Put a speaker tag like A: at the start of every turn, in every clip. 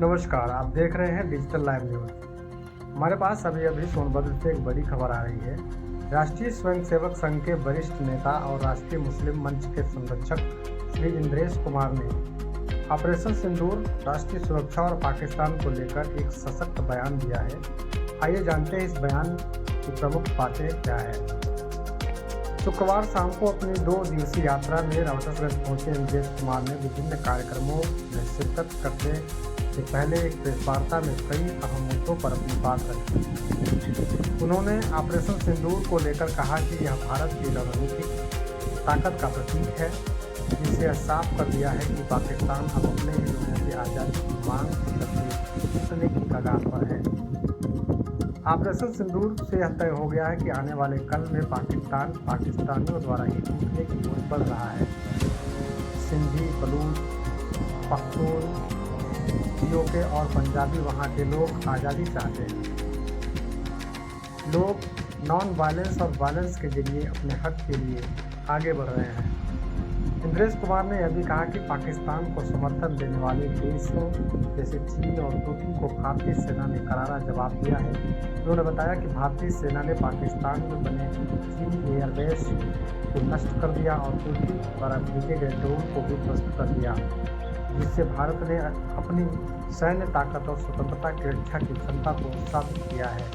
A: नमस्कार, आप देख रहे हैं डिजिटल लाइव न्यूज़। हमारे पास अभी अभी सोनभद्र से एक बड़ी खबर आ रही है। राष्ट्रीय स्वयंसेवक संघ के वरिष्ठ नेता और राष्ट्रीय मुस्लिम मंच के संरक्षक श्री इंद्रेश कुमार ने ऑपरेशन सिंदूर, राष्ट्रीय सुरक्षा और पाकिस्तान को लेकर एक सशक्त बयान दिया है। आइए जानते हैं इस बयान की प्रमुख बातें क्या है। शुक्रवार शाम को अपनी 2 दिवसीय यात्रा में रावटसगंज पहुंचे इंद्रेश कुमार ने विभिन्न कार्यक्रमों में शिरकत करने से पहले एक प्रेस वार्ता में कई अहम मुद्दों पर अपनी बात रखी। उन्होंने ऑपरेशन सिंदूर को लेकर कहा कि यह भारत की रणनीतिक ताकत का प्रतीक है, जिससे यह साफ कर दिया है कि पाकिस्तान अब अपने लोगों की आज़ादी की मांग करके जीतने की कगार पर है। ऑपरेशन सिंदूर से यह तय हो गया है कि आने वाले कल में पाकिस्तान पाकिस्तानियों द्वारा ही टूटने की ओर बढ़ रहा है। सिंधी, बलूच, पख्तून, पीओके और पंजाबी वहाँ के लोग आज़ादी चाहते हैं। लोग नॉन वायलेंस और वायलेंस के जरिए अपने हक के लिए आगे बढ़ रहे हैं। इंद्रेश कुमार ने यह भी कहा कि पाकिस्तान को समर्थन देने वाले देशों जैसे चीन और तुर्की को भारतीय सेना ने करारा जवाब दिया है। उन्होंने बताया कि भारतीय सेना ने पाकिस्तान में बने चीन एयरबेस को नष्ट कर दिया और तुर्की द्वारा भेजे गए ड्रोन को भी ध्वस्त कर दिया, जिससे भारत ने अपनी सैन्य ताकत और स्वतंत्रता की रक्षा की क्षमता को साबित किया है।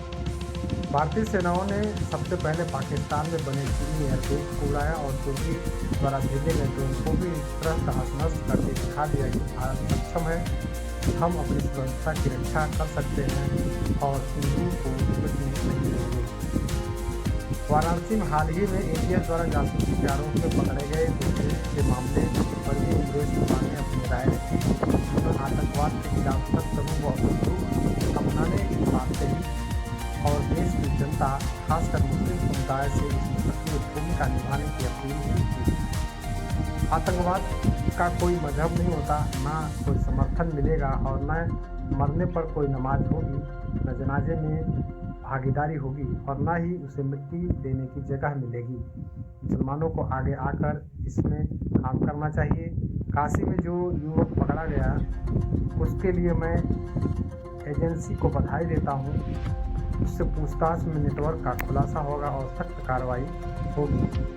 A: भारतीय सेनाओं ने सबसे पहले पाकिस्तान में बने चीनी एयरबेस को उड़ाया और तुर्की द्वारा भेजे गए ड्रोन को भी इस तरह तहस नहस करके दिखा दिया कि भारत सक्षम है, हम अपनी स्वतंत्रता की रक्षा कर सकते हैं और सिंदूर को मिटने नहीं देंगे। वाराणसी में हाल ही में एटीएस द्वारा जासूसी के आरोप में पकड़े गए देश के मामले पर भी इंद्रेश कुमार ने अपनी राय रखी। उन्होंने आतंकवाद के खिलाफ सख्त और अपनाने की बात कही और देश की जनता, खासकर मुस्लिम समुदाय से इसमें सक्रिय भूमिका निभाने की अपील की। आतंकवाद का कोई मजहब नहीं होता, ना कोई समर्थन मिलेगा और न मरने पर कोई नमाज होगी, न जनाजे में भागीदारी होगी और ना ही उसे मिट्टी देने की जगह मिलेगी। मुसलमानों को आगे आकर इसमें काम करना चाहिए। काशी में जो युवक पकड़ा गया, उसके लिए मैं एजेंसी को बधाई देता हूँ। उससे पूछताछ में नेटवर्क का खुलासा होगा और सख्त कार्रवाई होगी।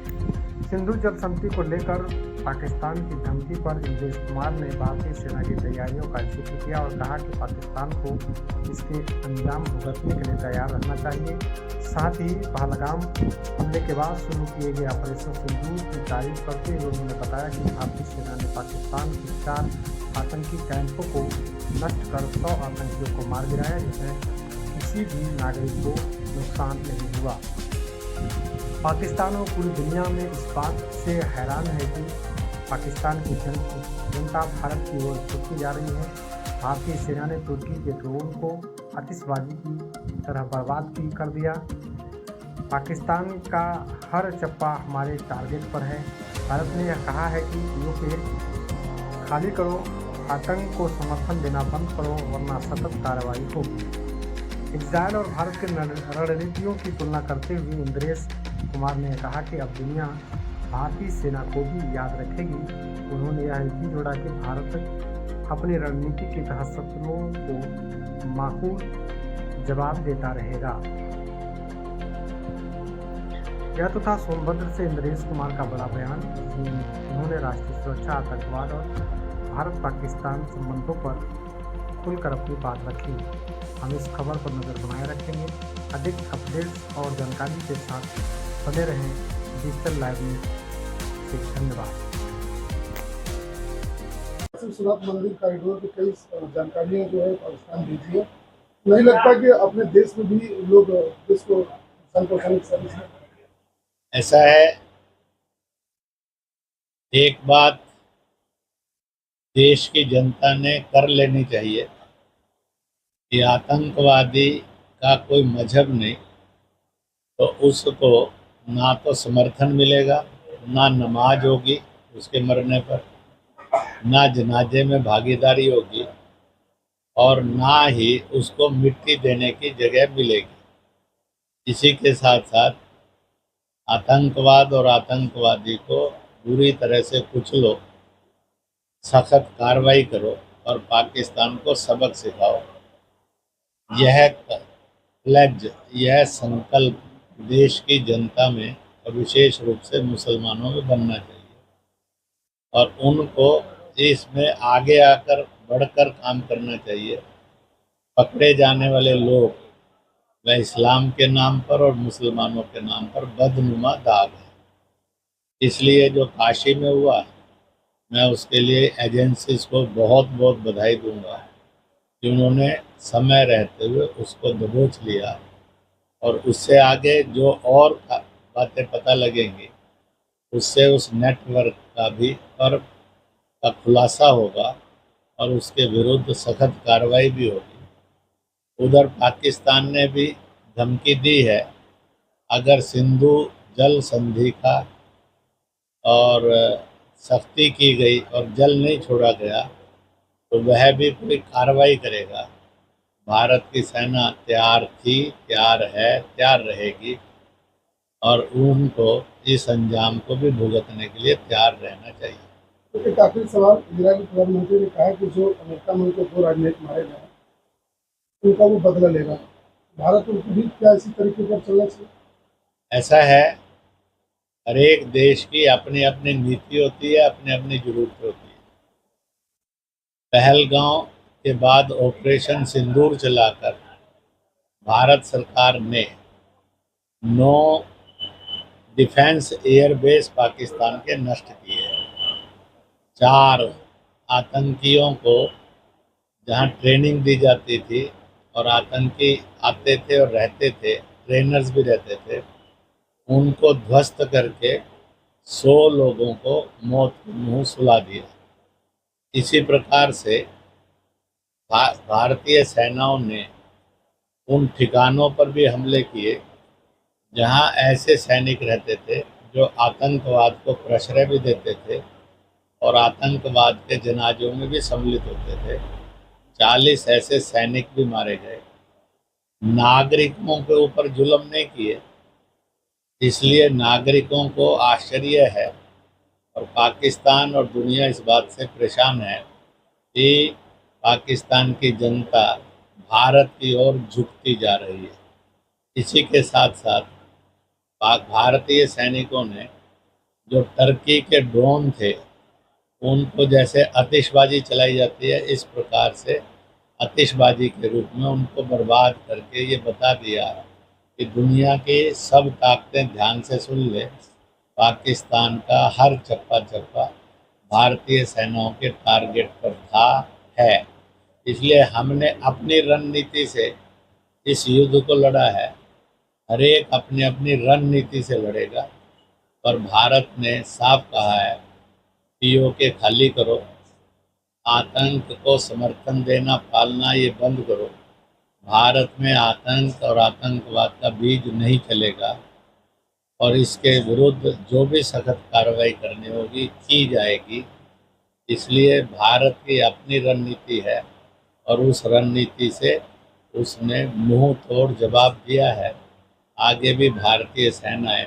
A: सिंधु जल संधि को लेकर पाकिस्तान की धमकी पर इंद्रेश कुमार ने भारतीय सेना की तैयारियों का जिक्र किया और कहा कि पाकिस्तान को इसके अंजाम भुगतने के लिए तैयार रहना चाहिए। साथ ही पहलगाम हमले के बाद शुरू किए गए ऑपरेशन सिंदूर की तारीफ करते हुए उन्होंने बताया कि भारतीय सेना ने पाकिस्तान के 4 आतंकी कैंपों को नष्ट कर 100 आतंकियों को मार गिराया, जिसमें किसी भी नागरिक को नुकसान नहीं हुआ। पाकिस्तान और पूरी दुनिया में इस बात से हैरान है कि पाकिस्तान की जनता भारत की ओर झुकती जा रही है। भारतीय सेना ने तुर्की के ड्रोन को आतिशबाजी की तरह बर्बाद कर दिया। पाकिस्तान का हर चप्पा हमारे टारगेट पर है। भारत ने यह कहा है कि यूके खाली करो, आतंक को समर्थन देना बंद करो, वरना सतत कार्रवाई होगी। इजरायल और भारत के रणनीतियों की तुलना करते हुए इंद्रेश कुमार ने कहा कि अब दुनिया भारतीय सेना को भी याद रखेगी। उन्होंने यह भी जोड़ा कि भारत अपनी रणनीति के तहत शत्रुओं को माकूल जवाब देता रहेगा। यह तो था सोनभद्र से इंद्रेश कुमार का बड़ा बयान। उन्होंने राष्ट्रीय सुरक्षा, आतंकवाद और भारत पाकिस्तान संबंधों पर खुलकर अपनी बात रखी। हम इस खबर पर नज़र बनाए रखेंगे। अधिक अपडेट्स और जानकारी के साथ बने रहें डिजिटल लाइव न्यूज़ से। धन्यवाद।
B: विश्वनाथ मंदिर कॉरिडोर की कई जानकारियाँ जो है पाकिस्तान भेजी है। नहीं लगता कि अपने देश में भी लोग देश को
C: ऐसा है। एक बात देश की जनता ने कर लेनी चाहिए कि आतंकवादी का कोई मजहब नहीं, तो उसको ना तो समर्थन मिलेगा, ना नमाज होगी उसके मरने पर, ना जनाजे में भागीदारी होगी और ना ही उसको मिट्टी देने की जगह मिलेगी। इसी के साथ साथ आतंकवाद और आतंकवादी को बुरी तरह से कुचलो, सख्त कार्रवाई करो और पाकिस्तान को सबक सिखाओ। यह प्लेज, यह संकल्प देश की जनता में और विशेष रूप से मुसलमानों में बनना चाहिए और उनको इसमें आगे आकर बढ़कर काम करना चाहिए। पकड़े जाने वाले लोग वह इस्लाम के नाम पर और मुसलमानों के नाम पर बदनुमा दाग है। इसलिए जो काशी में हुआ, मैं उसके लिए एजेंसीज को बहुत बहुत बधाई दूंगा कि उन्होंने समय रहते हुए उसको दबोच लिया और उससे आगे जो और बातें पता लगेंगी उससे उस नेटवर्क का भी फर्क का खुलासा होगा और उसके विरुद्ध सख्त कार्रवाई भी होगी। उधर पाकिस्तान ने भी धमकी दी है, अगर सिंधु जल संधि का और सख्ती की गई और जल नहीं छोड़ा गया तो वह भी कोई कार्रवाई करेगा। भारत की सेना तैयार थी, तैयार है, तैयार रहेगी और उनको इस अंजाम को भी भुगतने के लिए तैयार रहना चाहिए।
B: तो एक आखिरी सवाल, इजरायली प्रधानमंत्री ने कहा कि जो अमेरिका में उनके 2 राजनयिक मारे गए उनका वो बदला लेगा। भारत उनको भी क्या इसी तरीके पर चलना चाहिए?
C: ऐसा है, हर एक देश की अपनी अपनी नीति होती है, अपनी अपनी जरूरत होती है। पहलगांव के बाद ऑपरेशन सिंदूर चलाकर भारत सरकार ने 9 डिफेंस एयरबेस पाकिस्तान के नष्ट किए हैं। 4 आतंकियों को जहां ट्रेनिंग दी जाती थी और आतंकी आते थे और रहते थे, ट्रेनर्स भी रहते थे, उनको ध्वस्त करके 100 लोगों को मौत के मुंह सुला दिया। इसी प्रकार से भारतीय सेनाओं ने उन ठिकानों पर भी हमले किए जहां ऐसे सैनिक रहते थे जो आतंकवाद को प्रश्रय भी देते थे और आतंकवाद के जनाजों में भी सम्मिलित होते थे। 40 ऐसे सैनिक भी मारे गए। नागरिकों के ऊपर जुल्म नहीं किए, इसलिए नागरिकों को आश्चर्य है और पाकिस्तान और दुनिया इस बात से परेशान है कि पाकिस्तान की जनता भारत की ओर झुकती जा रही है। इसी के साथ साथ भारतीय सैनिकों ने जो टर्की के ड्रोन थे उनको जैसे आतिशबाजी चलाई जाती है, इस प्रकार से आतिशबाजी के रूप में उनको बर्बाद करके ये बता दिया कि दुनिया की सब ताकतें ध्यान से सुन ले, पाकिस्तान का हर चप्पा चप्पा भारतीय सेनाओं के टारगेट पर था, है। इसलिए हमने अपनी रणनीति से इस युद्ध को लड़ा है। हर एक अपनी अपनी रणनीति से लड़ेगा, पर भारत ने साफ कहा है पीओके खाली करो, आतंक को समर्थन देना पालना ये बंद करो। भारत में आतंक और आतंकवाद का बीज नहीं चलेगा और इसके विरुद्ध जो भी सख्त कार्रवाई करनी होगी की जाएगी। इसलिए भारत की अपनी रणनीति है और उस रणनीति से उसने मुंह तोड़ जवाब दिया है। आगे भी भारतीय सेनाएं